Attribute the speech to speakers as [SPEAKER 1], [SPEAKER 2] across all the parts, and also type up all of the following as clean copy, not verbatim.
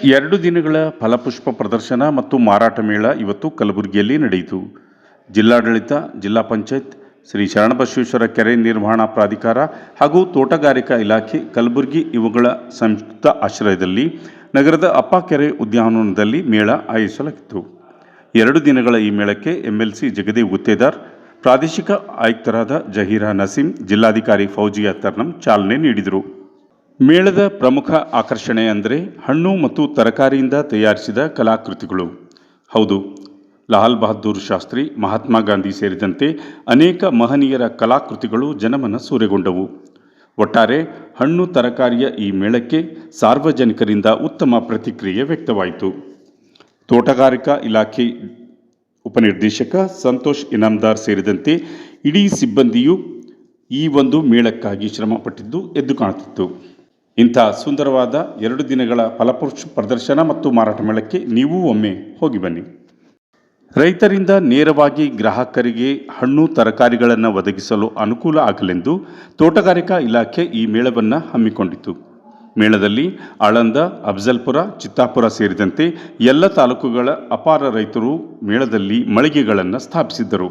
[SPEAKER 1] 2 ದಿನಗಳ ಫಲಪುಷ್ಪ ಪ್ರದರ್ಶನ ಮತ್ತು ಮಾರಾಟ ಮೇಳ ಇವತ್ತು ಕಲಬುರಗಿಯಲ್ಲಿ ನಡೆಯಿತು. ಜಿಲ್ಲಾಡಳಿತ, ಜಿಲ್ಲಾ ಪಂಚಾಯತ್, ಶ್ರೀ ಶರಣಬಸವೇಶ್ವರ ಕೆರೆ ನಿರ್ವಹಣಾ ಪ್ರಾಧಿಕಾರ ಹಾಗೂ ತೋಟಗಾರಿಕಾ ಇಲಾಖೆ ಕಲಬುರಗಿ ಇವುಗಳ ಸಂಯುಕ್ತ ಆಶ್ರಯದಲ್ಲಿ ನಗರದ ಅಪ್ಪ ಕೆರೆ ಉದ್ಯಾನವನದಲ್ಲಿ ಮೇಳ ಆಯೋಜಿಸಲಾಗಿತ್ತು. 2 ದಿನಗಳ ಈ ಮೇಳಕ್ಕೆ ಎಂಎಲ್ಸಿ ಜಗದೇವ್ ಗುತ್ತೇದಾರ್, ಪ್ರಾದೇಶಿಕ ಆಯುಕ್ತರಾದ ಜಹೀರಾ ನಸೀಂ, ಜಿಲ್ಲಾಧಿಕಾರಿ ಫೌಜಿಯಾ ತರ್ನಂ ಚಾಲನೆ ನೀಡಿದರು. ಮೇಳದ ಪ್ರಮುಖ ಆಕರ್ಷಣೆ ಅಂದರೆ ಹಣ್ಣು ಮತ್ತು ತರಕಾರಿಯಿಂದ ತಯಾರಿಸಿದ ಕಲಾಕೃತಿಗಳು. ಹೌದು, ಲಾಲ್ ಬಹದ್ದೂರ್ ಶಾಸ್ತ್ರಿ, ಮಹಾತ್ಮ ಗಾಂಧಿ ಸೇರಿದಂತೆ ಅನೇಕ ಮಹನೀಯರ ಕಲಾಕೃತಿಗಳು ಜನಮನ ಸೂರೆಗೊಂಡವು. ಒಟ್ಟಾರೆ ಹಣ್ಣು ತರಕಾರಿಯ ಈ ಮೇಳಕ್ಕೆ ಸಾರ್ವಜನಿಕರಿಂದ ಉತ್ತಮ ಪ್ರತಿಕ್ರಿಯೆ ವ್ಯಕ್ತವಾಯಿತು. ತೋಟಗಾರಿಕಾ ಇಲಾಖೆ ಉಪನಿರ್ದೇಶಕ ಸಂತೋಷ್ ಇನಾಮದಾರ್ ಸೇರಿದಂತೆ ಇಡೀ ಸಿಬ್ಬಂದಿಯು ಈ ಒಂದು ಮೇಳಕ್ಕಾಗಿ ಶ್ರಮಪಟ್ಟಿದ್ದು ಎದ್ದು ಕಾಣುತ್ತಿತ್ತು. ಇಂಥ ಸುಂದರವಾದ 2 ದಿನಗಳ ಫಲಪುಷ್ಪ ಪ್ರದರ್ಶನ ಮತ್ತು ಮಾರಾಟ ಮೇಳಕ್ಕೆ ನೀವು ಒಮ್ಮೆ ಹೋಗಿ ಬನ್ನಿ. ರೈತರಿಂದ ನೇರವಾಗಿ ಗ್ರಾಹಕರಿಗೆ ಹಣ್ಣು ತರಕಾರಿಗಳನ್ನು ಒದಗಿಸಲು ಅನುಕೂಲ ಆಗಲೆಂದು ತೋಟಗಾರಿಕಾ ಇಲಾಖೆ ಈ ಮೇಳವನ್ನು ಹಮ್ಮಿಕೊಂಡಿತು. ಮೇಳದಲ್ಲಿ ಆಳಂದ, ಅಫಜಲ್ಪುರ, ಚಿತ್ತಾಪುರ ಸೇರಿದಂತೆ ಎಲ್ಲ ತಾಲೂಕುಗಳ ಅಪಾರ ರೈತರು ಮೇಳದಲ್ಲಿ ಮಳಿಗೆಗಳನ್ನು ಸ್ಥಾಪಿಸಿದ್ದರು.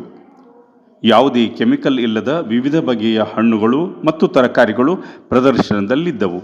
[SPEAKER 1] ಯಾವುದೇ ಕೆಮಿಕಲ್ ಇಲ್ಲದ ವಿವಿಧ ಬಗೆಯ ಹಣ್ಣುಗಳು ಮತ್ತು ತರಕಾರಿಗಳು ಪ್ರದರ್ಶನದಲ್ಲಿದ್ದವು.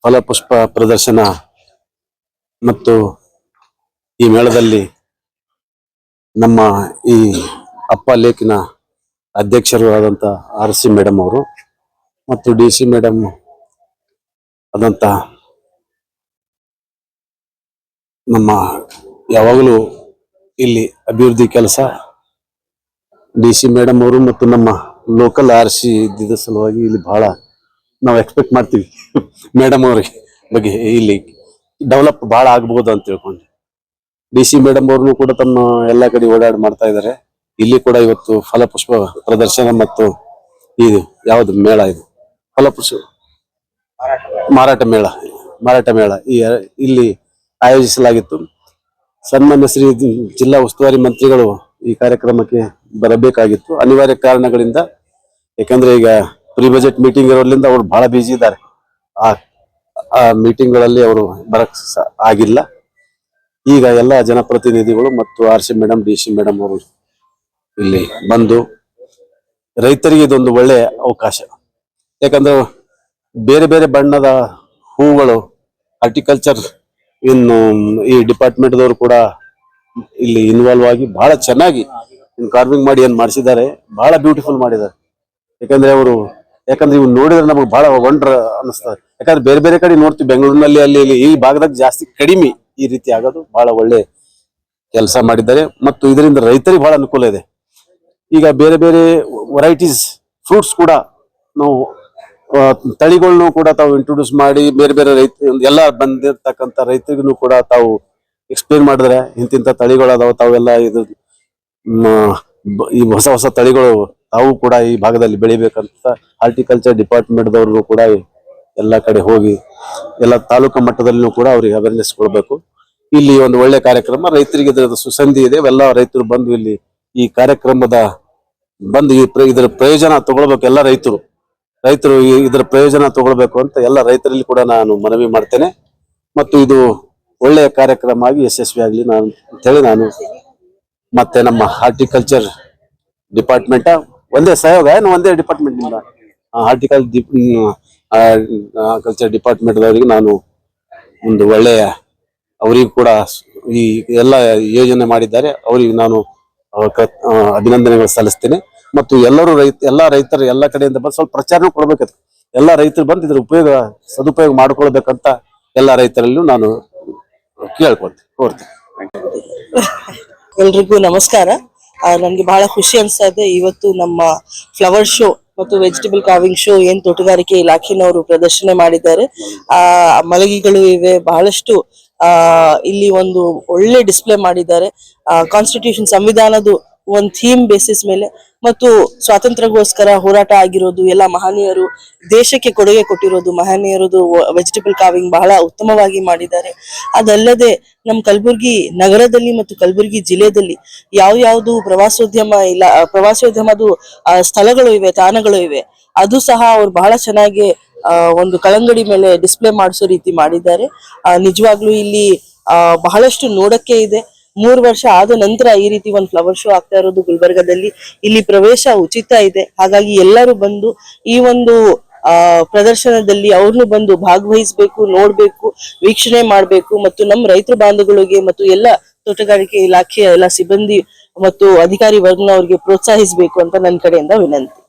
[SPEAKER 2] ಫಲಪುಷ್ಪ ಪ್ರದರ್ಶನ ಮತ್ತು ಈ ಮೇಳದಲ್ಲಿ ನಮ್ಮ ಈ ಅಪ್ಪ ಲೇಖಿನ ಅಧ್ಯಕ್ಷರು ಆದಂಥ RC ಮೇಡಮ್ ಅವರು ಮತ್ತು DC ಮೇಡಮ್ ಆದಂಥ ನಮ್ಮ ಯಾವಾಗಲೂ ಇಲ್ಲಿ ಅಭಿವೃದ್ಧಿ ಕೆಲಸ DC ಮೇಡಮ್ ಅವರು ಮತ್ತು ನಮ್ಮ ಲೋಕಲ್ RC ಇದ್ದಿದ್ದ ಸಲುವಾಗಿ ಇಲ್ಲಿ ಬಹಳ ನಾವು ಎಕ್ಸ್ಪೆಕ್ಟ್ ಮಾಡ್ತೀವಿ ಮೇಡಮ್ ಅವ್ರಿಗೆ ಬಗ್ಗೆ ಇಲ್ಲಿ ಡೆವಲಪ್ ಬಹಳ ಆಗ್ಬಹುದು ಅಂತ ತಿಳ್ಕೊಂಡು. DC ಮೇಡಮ್ ಅವ್ರನ್ನು ಕೂಡ ತಮ್ಮ ಎಲ್ಲಾ ಕಡೆ ಓಡಾಡಿ ಮಾಡ್ತಾ ಇದ್ದಾರೆ. ಇಲ್ಲಿ ಕೂಡ ಇವತ್ತು ಫಲಪುಷ್ಪ ಪ್ರದರ್ಶನ ಮತ್ತು ಇದು ಯಾವುದು ಮೇಳ, ಇದು ಫಲಪುಷ್ಪ ಮಾರಾಟ ಮೇಳ ಇಲ್ಲಿ ಆಯೋಜಿಸಲಾಗಿತ್ತು. ಸನ್ಮಾನ್ಯ ಶ್ರೀ ಜಿಲ್ಲಾ ಉಸ್ತುವಾರಿ ಮಂತ್ರಿಗಳು ಈ ಕಾರ್ಯಕ್ರಮಕ್ಕೆ ಬರಬೇಕಾಗಿತ್ತು. ಅನಿವಾರ್ಯ ಕಾರಣಗಳಿಂದ, ಯಾಕಂದ್ರೆ ಈಗ ಪ್ರಿ ಬಜೆಟ್ ಮೀಟಿಂಗ್ ಇರೋದ್ರಿಂದ ಅವರು ಬಹಳ ಬಿಜಿ ಇದ್ದಾರೆ. ಆ ಮೀಟಿಂಗ್ ಗಳಲ್ಲಿ ಅವರು ಬರಕ್ ಆಗಿಲ್ಲ. ಈಗ ಎಲ್ಲ ಜನಪ್ರತಿನಿಧಿಗಳು ಮತ್ತು RC ಮೇಡಮ್, DC ಮೇಡಮ್ ಅವರು ಇಲ್ಲಿ ಬಂದು ರೈತರಿಗೆ ಇದೊಂದು ಒಳ್ಳೆಯ ಅವಕಾಶ. ಯಾಕಂದ್ರೆ ಬೇರೆ ಬೇರೆ ಬಣ್ಣದ ಹೂಗಳು, ಹಾರ್ಟಿಕಲ್ಚರ್ ಇನ್ನು ಈ ಡಿಪಾರ್ಟ್ಮೆಂಟ್ದವರು ಕೂಡ ಇಲ್ಲಿ ಇನ್ವಾಲ್ವ್ ಆಗಿ ಬಹಳ ಚೆನ್ನಾಗಿ ಕಾರ್ವಿಂಗ್ ಮಾಡಿ ಏನ್ ಮಾಡಿಸಿದ್ದಾರೆ, ಬಹಳ ಬ್ಯೂಟಿಫುಲ್ ಮಾಡಿದ್ದಾರೆ. ಯಾಕಂದ್ರೆ ಇವ್ ನೋಡಿದ್ರೆ ನಮಗೆ ಬಹಳ ವಂಡರ್ ಅನಿಸ್ತದೆ. ಯಾಕಂದ್ರೆ ಬೇರೆ ಬೇರೆ ಕಡೆ ನೋಡ್ತೀವಿ, ಬೆಂಗಳೂರಿನಲ್ಲಿ ಅಲ್ಲಿ ಇಲ್ಲಿ ಈ ಭಾಗದಾಗ ಜಾಸ್ತಿ ಕಡಿಮೆ ಈ ರೀತಿ ಆಗೋದು. ಬಹಳ ಒಳ್ಳೆ ಕೆಲಸ ಮಾಡಿದ್ದಾರೆ ಮತ್ತು ಇದರಿಂದ ರೈತರಿಗೆ ಬಹಳ ಅನುಕೂಲ ಇದೆ. ಈಗ ಬೇರೆ ಬೇರೆ ವೆರೈಟೀಸ್ ಫ್ರೂಟ್ಸ್ ಕೂಡ ನಾವು ತಳಿಗಳನ್ನು ಕೂಡ ತಾವು ಇಂಟ್ರೊಡ್ಯೂಸ್ ಮಾಡಿ ಬೇರೆ ಬೇರೆ ಎಲ್ಲ ಬಂದಿರ್ತಕ್ಕಂಥ ರೈತರಿಗೂ ಕೂಡ ತಾವು ಎಕ್ಸ್ಪ್ಲೇನ್ ಮಾಡಿದ್ರೆ ಇಂತಿಂತ ತಳಿಗಳದಾವ, ತಾವೆಲ್ಲ ಇದು ಈ ಹೊಸ ಹೊಸ ತಳಿಗಳು ತಾವು ಕೂಡ ಈ ಭಾಗದಲ್ಲಿ ಬೆಳಿಬೇಕಂತ ಹಾರ್ಟಿಕಲ್ಚರ್ ಡಿಪಾರ್ಟ್ಮೆಂಟ್ ದವ್ರಿಗೂ ಕೂಡ ಎಲ್ಲ ಕಡೆ ಹೋಗಿ ಎಲ್ಲ ತಾಲೂಕು ಮಟ್ಟದಲ್ಲೂ ಕೂಡ ಅವ್ರಿಗೆ ಅವೇರ್ನೆಸ್ ಕೊಡಬೇಕು. ಇಲ್ಲಿ ಒಂದು ಒಳ್ಳೆ ಕಾರ್ಯಕ್ರಮ, ರೈತರಿಗೆ ಇದರ ಸುಸಂಧಿ ಇದೆ. ಎಲ್ಲ ರೈತರು ಬಂದು ಇಲ್ಲಿ ಈ ಕಾರ್ಯಕ್ರಮದ ಬಂದು ಇದರ ಪ್ರಯೋಜನ ತಗೊಳ್ಬೇಕು. ಎಲ್ಲ ರೈತರು ಇದರ ಪ್ರಯೋಜನ ತಗೊಳ್ಬೇಕು ಅಂತ ಎಲ್ಲ ರೈತರಲ್ಲಿ ಕೂಡ ನಾನು ಮನವಿ ಮಾಡ್ತೇನೆ. ಮತ್ತು ಇದು ಒಳ್ಳೆಯ ಕಾರ್ಯಕ್ರಮ ಆಗಿ ಯಶಸ್ವಿ ಆಗಲಿ ಅಂತ ಹೇಳಿ ನಾನು ಮತ್ತೆ ನಮ್ಮ ಹಾರ್ಟಿಕಲ್ಚರ್ ಡಿಪಾರ್ಟ್ಮೆಂಟ್ ಒಂದೇ ಸಹಯೋಗ ಒಂದೇ ಡಿಪಾರ್ಟ್ಮೆಂಟ್ ನಿಂದ ಕಲ್ಚರ್ ಡಿಪಾರ್ಟ್ಮೆಂಟ್ ಅವರಿಗೆ ನಾನು ಒಂದು ಒಳ್ಳೆಯ ಅವರಿಗೂ ಕೂಡ ಈ ಎಲ್ಲ ಯೋಜನೆ ಮಾಡಿದ್ದಾರೆ, ಅವರಿಗೆ ನಾನು ಅಭಿನಂದನೆಗಳು ಸಲ್ಲಿಸ್ತೇನೆ. ಮತ್ತು ಎಲ್ಲಾ ರೈತರು ಎಲ್ಲ ಕಡೆಯಿಂದ ಬಂದು ಸ್ವಲ್ಪ ಪ್ರಚಾರ ಕೊಡ್ಬೇಕು. ಎಲ್ಲ ರೈತರು ಬಂದು ಇದ್ರ ಸದುಪಯೋಗ ಮಾಡ್ಕೊಳ್ಬೇಕಂತ ಎಲ್ಲ ರೈತರಲ್ಲೂ ನಾನು ಕೋರ್ತೇನೆ.
[SPEAKER 3] ಎಲ್ರಿಗೂ ನಮಸ್ಕಾರ. ನನ್ಗೆ ಬಹಳ ಖುಷಿ ಅನ್ಸ್ತಾ ಇದೆ. ಇವತ್ತು ನಮ್ಮ ಫ್ಲವರ್ ಶೋ ಮತ್ತು ವೆಜಿಟೇಬಲ್ ಕಾರ್ವಿಂಗ್ ಶೋ ಏನ್ ತೋಟಗಾರಿಕೆ ಇಲಾಖೆನವರು ಪ್ರದರ್ಶನ ಮಾಡಿದ್ದಾರೆ, ಮಲಗಿಗಳು ಇವೆ, ಬಹಳಷ್ಟು ಇಲ್ಲಿ ಒಂದು ಒಳ್ಳೆ ಡಿಸ್ಪ್ಲೇ ಮಾಡಿದ್ದಾರೆ. ಕಾನ್ಸ್ಟಿಟ್ಯೂಷನ್ ಸಂವಿಧಾನದ ಒಂದು ಥೀಮ್ ಬೇಸಿಸ್ ಮೇಲೆ ಮತ್ತು ಸ್ವಾತಂತ್ರ್ಯಕ್ಕೋಸ್ಕರ ಹೋರಾಟ ಆಗಿರೋದು, ಎಲ್ಲ ಮಹನೀಯರು ದೇಶಕ್ಕೆ ಕೊಡುಗೆ ಕೊಟ್ಟಿರೋದು ಮಹನೀಯರದು ವೆಜಿಟೇಬಲ್ ಕಾರ್ವಿಂಗ್ ಬಹಳ ಉತ್ತಮವಾಗಿ ಮಾಡಿದ್ದಾರೆ. ಅದಲ್ಲದೆ ನಮ್ಮ ಕಲಬುರ್ಗಿ ನಗರದಲ್ಲಿ ಮತ್ತು ಕಲಬುರ್ಗಿ ಜಿಲ್ಲೆಯಲ್ಲಿ ಯಾವ್ಯಾವ್ದು ಪ್ರವಾಸೋದ್ಯಮದ ಸ್ಥಳಗಳು ಇವೆ, ತಾಣಗಳು ಇವೆ, ಅದು ಸಹ ಅವ್ರು ಬಹಳ ಚೆನ್ನಾಗಿ ಒಂದು ಕಳಂಗಡಿ ಮೇಲೆ ಡಿಸ್ಪ್ಲೇ ಮಾಡಿಸೋ ರೀತಿ ಮಾಡಿದ್ದಾರೆ. ನಿಜವಾಗ್ಲೂ ಇಲ್ಲಿ ಬಹಳಷ್ಟು ನೋಡಕ್ಕೆ ಇದೆ. 3 ವರ್ಷ ಆದ ನಂತರ ಈ ರೀತಿ ಒಂದು ಫ್ಲವರ್ ಶೋ ಆಗ್ತಾ ಇರೋದು ಗುಲ್ಬರ್ಗದಲ್ಲಿ. ಇಲ್ಲಿ ಪ್ರವೇಶ ಉಚಿತ ಇದೆ, ಹಾಗಾಗಿ ಎಲ್ಲರೂ ಬಂದು ಈ ಒಂದು ಪ್ರದರ್ಶನದಲ್ಲಿ ಅವ್ರನ್ನು ಬಂದು ಭಾಗವಹಿಸಬೇಕು, ನೋಡ್ಬೇಕು, ವೀಕ್ಷಣೆ ಮಾಡ್ಬೇಕು ಮತ್ತು ನಮ್ಮ ರೈತರ ಬಾಂಧವಗಳಿಗೆ ಮತ್ತು ಎಲ್ಲ ತೋಟಗಾರಿಕೆ ಇಲಾಖೆಯ ಎಲ್ಲ ಸಿಬ್ಬಂದಿ ಮತ್ತು ಅಧಿಕಾರಿ ವರ್ಗನವರಿಗೆ ಪ್ರೋತ್ಸಾಹಿಸಬೇಕು ಅಂತ ನನ್ನ ಕಡೆಯಿಂದ ವಿನಂತಿ.